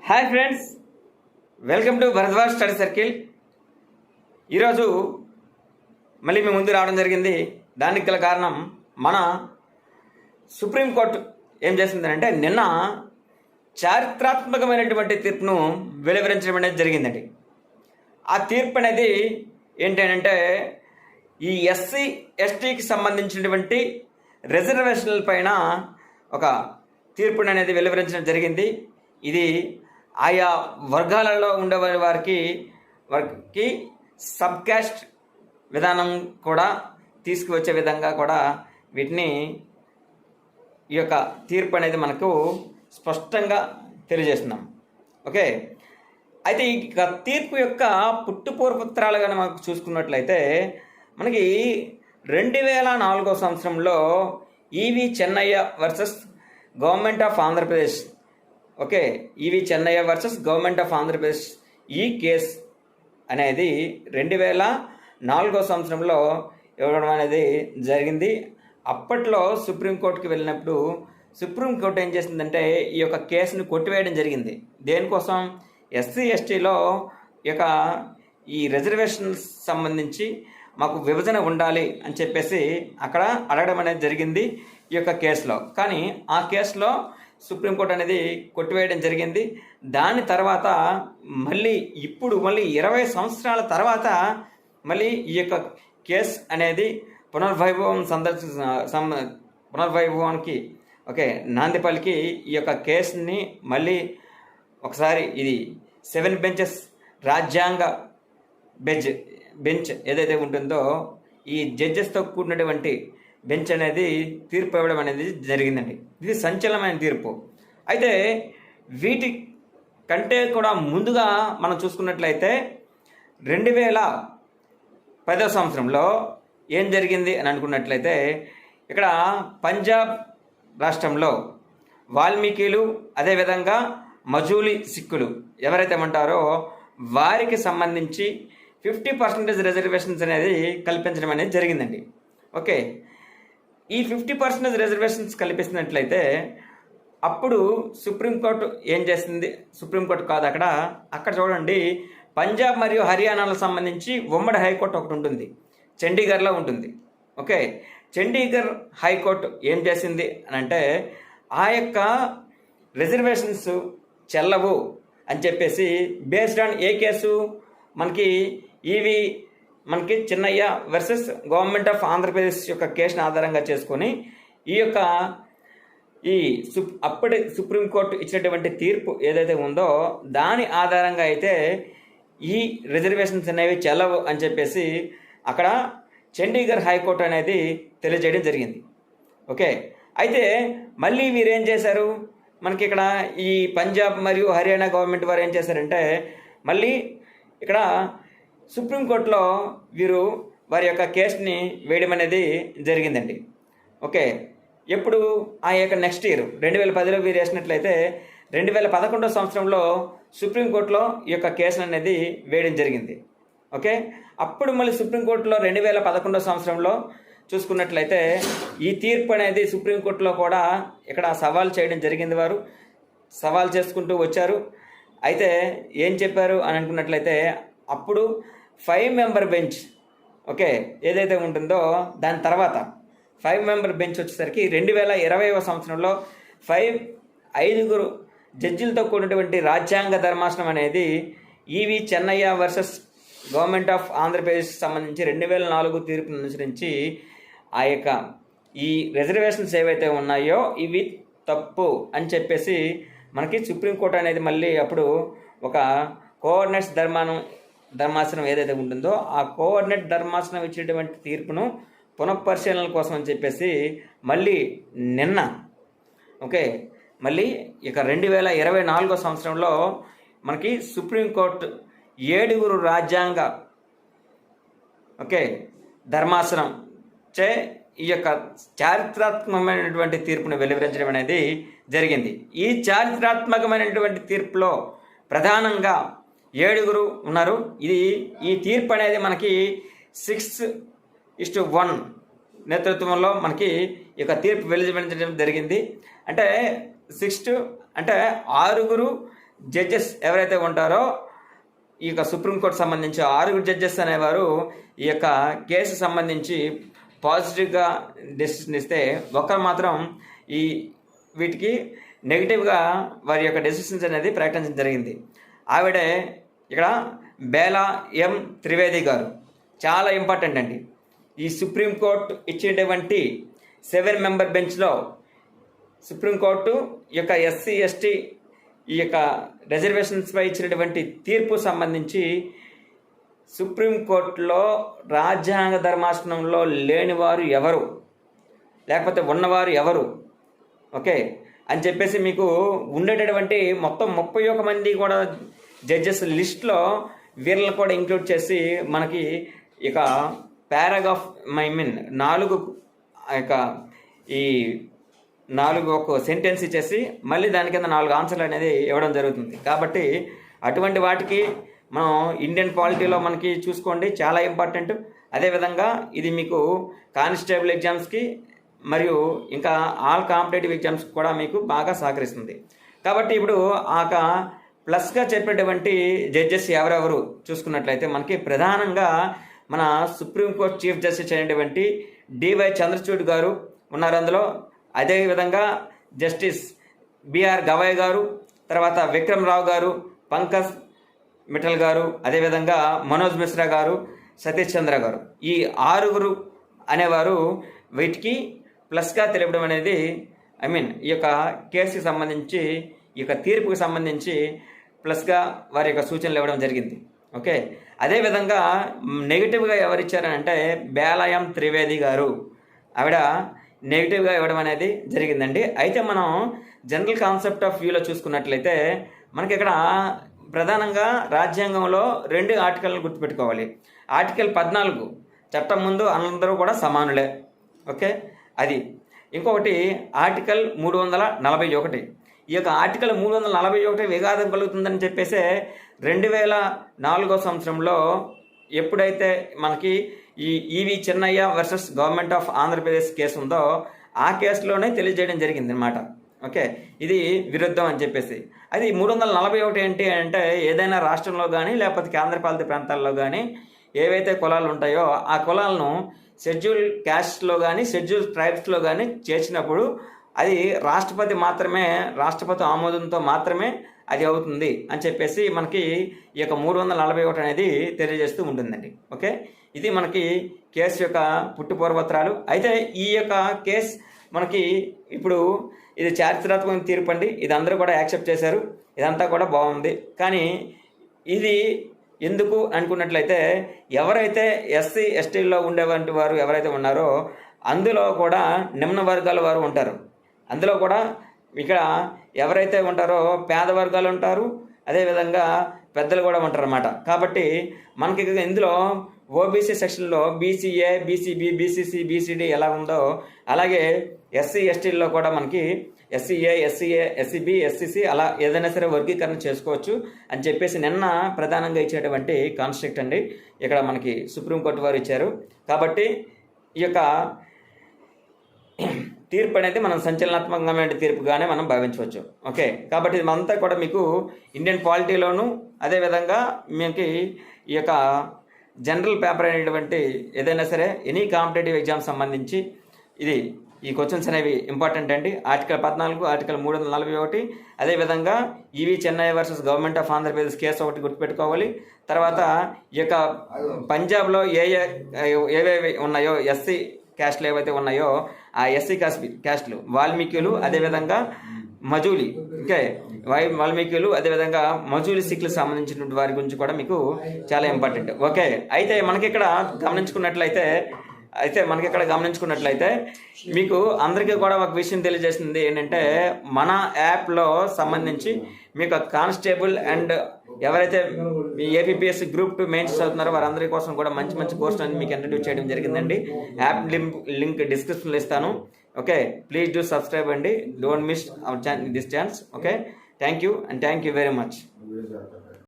Hi friends, welcome to Bharadwaj study circle. ఈరోజు మళ్ళీ మీ ముందు రావడం జరిగింది. దానికి గల కారణం మన సుప్రీంకోర్టు ఏం చేసిందంటే నిన్న చారిత్రాత్మకమైనటువంటి తీర్పును వెలువరించడం అనేది జరిగిందండి. ఆ తీర్పు అనేది ఏంటంటే ఈ ఎస్సీ ఎస్టీకి సంబంధించినటువంటి రిజర్వేషన్ల పైన ఒక తీర్పును అనేది వెలువరించడం జరిగింది. ఇది ఆయా వర్గాలలో ఉండే వారికి సబ్ క్యాస్ట్ విధానం కూడా తీసుకువచ్చే విధంగా కూడా వీటిని ఈ యొక్క తీర్పు అనేది మనకు స్పష్టంగా తెలియజేస్తున్నాం. ఓకే, అయితే ఈ తీర్పు యొక్క పుట్టుపూర్వోత్తరాలు కానీ మనకు చూసుకున్నట్లయితే మనకి 2004 సంవత్సరంలో E V Chennaiah versus government of Andhra Pradesh. Okay, E V Chennaiah versus government of Andhra Pradesh ఈ కేస్ అనేది 2004 సంవత్సరంలో ఇవ్వడం అనేది జరిగింది. అప్పట్లో సుప్రీంకోర్టుకి వెళ్ళినప్పుడు సుప్రీంకోర్టు ఏం చేసిందంటే ఈ యొక్క కేసును కొట్టివేయడం జరిగింది. దేనికోసం? ఎస్సీ ఎస్టీలో ఈ రిజర్వేషన్స్ సంబంధించి మాకు విభజన ఉండాలి అని చెప్పేసి అక్కడ అడగడం అనేది జరిగింది ఈ యొక్క కేసులో. కానీ ఆ కేసులో సుప్రీంకోర్టు అనేది కొట్టివేయడం జరిగింది. దాని తర్వాత మళ్ళీ 20 సంవత్సరాల తర్వాత మళ్ళీ ఈ యొక్క కేసు అనేది పునర్వైభవానికి నాందిపల్లికి ఈ యొక్క కేసుని మళ్ళీ ఒకసారి ఇది 7 బెంచెస్ రాజ్యాంగ బెంచ్ ఏదైతే ఉంటుందో ఈ జడ్జెస్తో కూడినటువంటి బెంచ్ అనేది తీర్పు ఇవ్వడం అనేది జరిగిందండి. ఇది సంచలనమైన తీర్పు. అయితే వీటి కంటే కూడా ముందుగా మనం చూసుకున్నట్లయితే 2010 సంవత్సరంలో ఏం జరిగింది అని అనుకున్నట్లయితే ఇక్కడ పంజాబ్ రాష్ట్రంలో వాల్మీకిలు అదేవిధంగా మజూలీ సిక్కులు ఎవరైతే ఉంటారో వారికి సంబంధించి 50% రిజర్వేషన్స్ అనేది కల్పించడం అనేది జరిగిందండి. ఓకే, ఈ 50% రిజర్వేషన్స్ కల్పిస్తున్నట్లయితే అప్పుడు సుప్రీంకోర్టు ఏం చేసింది? సుప్రీంకోర్టు కాదు, అక్కడ చూడండి, పంజాబ్ మరియు హర్యానాలకు సంబంధించి ఉమ్మడి హైకోర్టు ఒకటి ఉంటుంది, చండీగఢ్లో ఉంటుంది. ఓకే, చండీగఢ్ హైకోర్టు ఏం చేసింది అని అంటే ఆ యొక్క రిజర్వేషన్స్ చెల్లవు అని చెప్పేసి బేస్డ్ ఆన్ ఏ కేసు? మనకి Chennaiah versus government of Andhra Pradesh యొక్క కేసును ఆధారంగా చేసుకొని అప్పటి సుప్రీంకోర్టు ఇచ్చినటువంటి తీర్పు ఏదైతే ఉందో దాని ఆధారంగా అయితే ఈ రిజర్వేషన్స్ అనేవి చెల్లవు అని చెప్పేసి అక్కడ చండీగఢ్ హైకోర్టు అనేది తెలియజేయడం జరిగింది. ఓకే, అయితే మళ్ళీ వీరేం చేశారు? మనకి ఇక్కడ ఈ పంజాబ్ మరియు హర్యానా గవర్నమెంట్ వారు ఏం చేశారంటే మళ్ళీ ఇక్కడ సుప్రీంకోర్టులో వీరు వారి యొక్క కేసుని వేయడం అనేది జరిగిందండి. ఓకే, ఎప్పుడు? ఆ యొక్క నెక్స్ట్ ఇయర్ 2010లో వీరు వేసినట్లయితే 2011 సంవత్సరంలో సుప్రీంకోర్టులో ఈ యొక్క కేసు అనేది వేయడం జరిగింది. ఓకే, అప్పుడు మళ్ళీ సుప్రీంకోర్టులో 2011 సంవత్సరంలో చూసుకున్నట్లయితే ఈ తీర్పు అనేది సుప్రీంకోర్టులో కూడా ఇక్కడ సవాల్ చేయడం జరిగింది. వారు సవాల్ చేసుకుంటూ వచ్చారు. అయితే ఏం చెప్పారు అని అనుకున్నట్లయితే అప్పుడు 5 మెంబర్ బెంచ్ ఏదైతే ఉంటుందో దాని తర్వాత 5 మెంబర్ బెంచ్ వచ్చేసరికి 2020 సంవత్సరంలో 5 జడ్జిలతో కూడినటువంటి రాజ్యాంగ ధర్మాసనం అనేది E V Chennaiah versus government of Andhra Pradesh సంబంధించి 2004 తీర్పును అనుసరించి ఆ యొక్క ఈ రిజర్వేషన్స్ ఏవైతే ఉన్నాయో ఇవి తప్పు అని చెప్పేసి మనకి సుప్రీంకోర్టు అనేది మళ్ళీ అప్పుడు ఒక కోఆర్డినేట్స్ ధర్మాసనం ఏదైతే ఉంటుందో ఆ కోఆర్డినేట్ ధర్మాసనం ఇచ్చేటువంటి తీర్పును పునఃపరిశీలన కోసం అని చెప్పేసి మళ్ళీ నిన్న మళ్ళీ ఇక 2024 సంవత్సరంలో మనకి సుప్రీంకోర్టు 7 రాజ్యాంగ ధర్మాసనం చే ఈ యొక్క చారిత్రాత్మకమైనటువంటి తీర్పును వెలువరించడం అనేది జరిగింది. ఈ చారిత్రాత్మకమైనటువంటి తీర్పులో ప్రధానంగా 7 ఉన్నారు. ఈ తీర్పు అనేది మనకి 6:1 నేతృత్వంలో మనకి ఈ యొక్క తీర్పు వెలువరించడం జరిగింది. అంటే 6 అంటే 6 జడ్జెస్ ఎవరైతే ఉంటారో ఈ యొక్క సుప్రీంకోర్టు సంబంధించి 6 జడ్జెస్ అనేవారు ఈ యొక్క కేసు సంబంధించి పాజిటివ్గా డెసిషన్ ఇస్తే ఒకరు మాత్రం ఈ వీటికి నెగిటివ్గా వారి యొక్క డెసిషన్స్ అనేది ప్రకటించడం జరిగింది. ఆవిడే ఇక్కడ బేలా ఎం త్రివేది గారు. చాలా ఇంపార్టెంట్ అండి. ఈ సుప్రీంకోర్టు ఇచ్చేటువంటి 7 మెంబర్ బెంచ్లో సుప్రీంకోర్టు యొక్క ఎస్సీ ఎస్టీ ఈ యొక్క రిజర్వేషన్స్పై ఇచ్చినటువంటి తీర్పు సంబంధించి సుప్రీంకోర్టులో రాజ్యాంగ ధర్మాసనంలో లేనివారు ఎవరు, లేకపోతే ఉన్నవారు ఎవరు, ఓకే అని చెప్పేసి మీకు ఉండేటటువంటి మొత్తం 31 మంది కూడా జడ్జెస్ లిస్ట్లో వీళ్ళని కూడా ఇంక్లూడ్ చేసి మనకి ఇక పారాగ్రాఫ్ 4 యొక్క ఈ 4 ఒక సెంటెన్స్ ఇచ్చేసి మళ్ళీ దాని కింద 4 ఆన్సర్లు అనేది ఇవ్వడం జరుగుతుంది. కాబట్టి అటువంటి వాటికి మనం ఇండియన్ పాలిటీలో మనకి చూసుకోండి చాలా ఇంపార్టెంట్. అదేవిధంగా ఇది మీకు కానిస్టేబుల్ ఎగ్జామ్స్కి మరియు ఇంకా ఆల్ కాంపిటేటివ్ ఎగ్జామ్స్కి కూడా మీకు బాగా సహకరిస్తుంది. కాబట్టి ఇప్పుడు ప్లస్గా చెప్పేటువంటి జడ్జెస్ ఎవరెవరు చూసుకున్నట్లయితే మనకి ప్రధానంగా మన సుప్రీంకోర్టు చీఫ్ జస్టిస్ అయినటువంటి డివై చంద్రచూడ్ గారు ఉన్నారు అందులో. అదేవిధంగా జస్టిస్ బిఆర్ గవాయ్ గారు, తర్వాత విక్రమ్ రావు గారు, పంకజ్ మిఠల్ గారు, అదేవిధంగా మనోజ్ మిశ్రా గారు, సతీష్ చంద్ర గారు. ఈ 6 అనేవారు వీటికి ప్లస్గా తెలపడం అనేది ఈ యొక్క కేసుకి సంబంధించి ఈ యొక్క తీర్పుకి సంబంధించి ప్లస్గా వారి యొక్క సూచనలు ఇవ్వడం జరిగింది. ఓకే, అదేవిధంగా నెగిటివ్గా ఎవరిచ్చారంటే బేలాయం త్రివేది గారు. ఆవిడ నెగిటివ్గా ఇవ్వడం అనేది జరిగిందండి. అయితే మనం జనరల్ కాన్సెప్ట్ ఆఫ్ వ్యూలో చూసుకున్నట్లయితే మనకి ఇక్కడ ప్రధానంగా రాజ్యాంగంలో 2 ఆర్టికల్ని గుర్తుపెట్టుకోవాలి. ఆర్టికల్ 14 చట్టం ముందు అందరూ కూడా సమానులే, ఓకే అది. ఇంకొకటి ఆర్టికల్ 341. ఈ యొక్క ఆర్టికల్ 341 విఘాతం కలుగుతుందని చెప్పేసి 2004 సంవత్సరంలో ఎప్పుడైతే మనకి ఈ E V Chennaiah versus government of Andhra Pradesh case ఉందో ఆ కేసులోనే తెలియజేయడం జరిగింది అనమాట. ఓకే, ఇది విరుద్ధం అని చెప్పేసి. అది 341 ఏంటి అంటే ఏదైనా రాష్ట్రంలో కానీ లేకపోతే కేంద్రపాలిత ప్రాంతాల్లో కానీ ఏవైతే కులాలు ఉంటాయో ఆ కులాలను షెడ్యూల్ క్యాస్ట్లో కానీ షెడ్యూల్ ట్రైబ్స్లో కానీ చేర్చినప్పుడు అది రాష్ట్రపతి ఆమోదంతో మాత్రమే అది అవుతుంది అని చెప్పేసి మనకి ఈ యొక్క 341 అనేది తెలియజేస్తూ ఉంటుందండి. ఓకే, ఇది మనకి కేసు యొక్క పుట్టుపూర్వోత్తరాలు. అయితే ఈ యొక్క కేసు మనకి ఇప్పుడు ఇది చారిత్రాత్మక తీర్పు అండి. ఇది అందరూ కూడా యాక్సెప్ట్ చేశారు, ఇదంతా కూడా బాగుంది. కానీ ఇది ఎందుకు అనుకున్నట్లయితే ఎవరైతే ఎస్సీ ఎస్టీల్లో ఉండేవంటి వారు ఎవరైతే ఉన్నారో అందులో కూడా నిమ్న వర్గాల వారు ఉంటారు. అందులో కూడా ఇక్కడ ఎవరైతే ఉంటారో పేద వర్గాలు ఉంటారు, అదేవిధంగా పెద్దలు కూడా ఉంటారు అన్నమాట. కాబట్టి మనకి ఇందులో ఓబీసీ సెక్షన్లో బీసీఏ, బీసీబీ, బీసీసీ, బీసీడీ ఎలా ఉందో అలాగే ఎస్సీ ఎస్టీల్లో కూడా మనకి ఎస్సీఏ, ఎస్సీబీ, ఎస్సీసీ అలా ఏదైనా సరే వర్గీకరణ చేసుకోవచ్చు అని చెప్పేసి నిన్న ప్రధానంగా ఇచ్చేటువంటి కాన్స్ట్రక్ట్ అండి ఇక్కడ మనకి సుప్రీంకోర్టు వారు ఇచ్చారు. కాబట్టి ఈ యొక్క తీర్పు అనేది మనం సంచలనాత్మకమైన తీర్పుగానే మనం భావించవచ్చు. ఓకే, కాబట్టి ఇదంతా కూడా మీకు ఇండియన్ పాలిటీలోను అదేవిధంగా మీకు ఈ యొక్క జనరల్ పేపర్ అనేటువంటి ఏదైనా సరే ఎనీ కాంపిటేటివ్ ఎగ్జామ్ సంబంధించి ఈ క్వశ్చన్స్ అనేవి ఇంపార్టెంట్ అండి. ఆర్టికల్ 14, ఆర్టికల్ 341, అదేవిధంగా E V Chennai versus government of Andhra Pradesh case ఒకటి గుర్తుపెట్టుకోవాలి. తర్వాత ఈ యొక్క పంజాబ్లో ఏవేవి ఉన్నాయో ఎస్సీ క్యాస్ట్లు ఏవైతే ఉన్నాయో ఆ ఎస్సీ క్యాస్ట్లు వాల్మీకులు, అదేవిధంగా మజూలి, ఓకే వాల్మీకులు, అదేవిధంగా మజూలి సిఖ్లకు సంబంధించిన వారి గురించి కూడా మీకు చాలా ఇంపార్టెంట్. ఓకే, అయితే మనకి ఇక్కడ గమనించుకున్నట్లయితే మీకు అందరికీ కూడా ఒక విషయం తెలియజేసింది ఏంటంటే మన యాప్లో సంబంధించి మీకు కానిస్టేబుల్ అండ్ ఎవరైతే ఏపీపీఎస్సీ గ్రూప్ 2 మెయిన్స్ చదువుతున్నారో వారందరి కోసం కూడా మంచి మంచి కోర్సులు అన్ని మీకు ఇంట్రడ్యూస్ చేయడం జరిగిందండి. యాప్ లింక్ డిస్క్రిప్షన్లో ఇస్తాను. ఓకే, ప్లీజ్ డూ సబ్స్క్రైబ్ అండి. Don't miss this chance. Okay, thank you very much.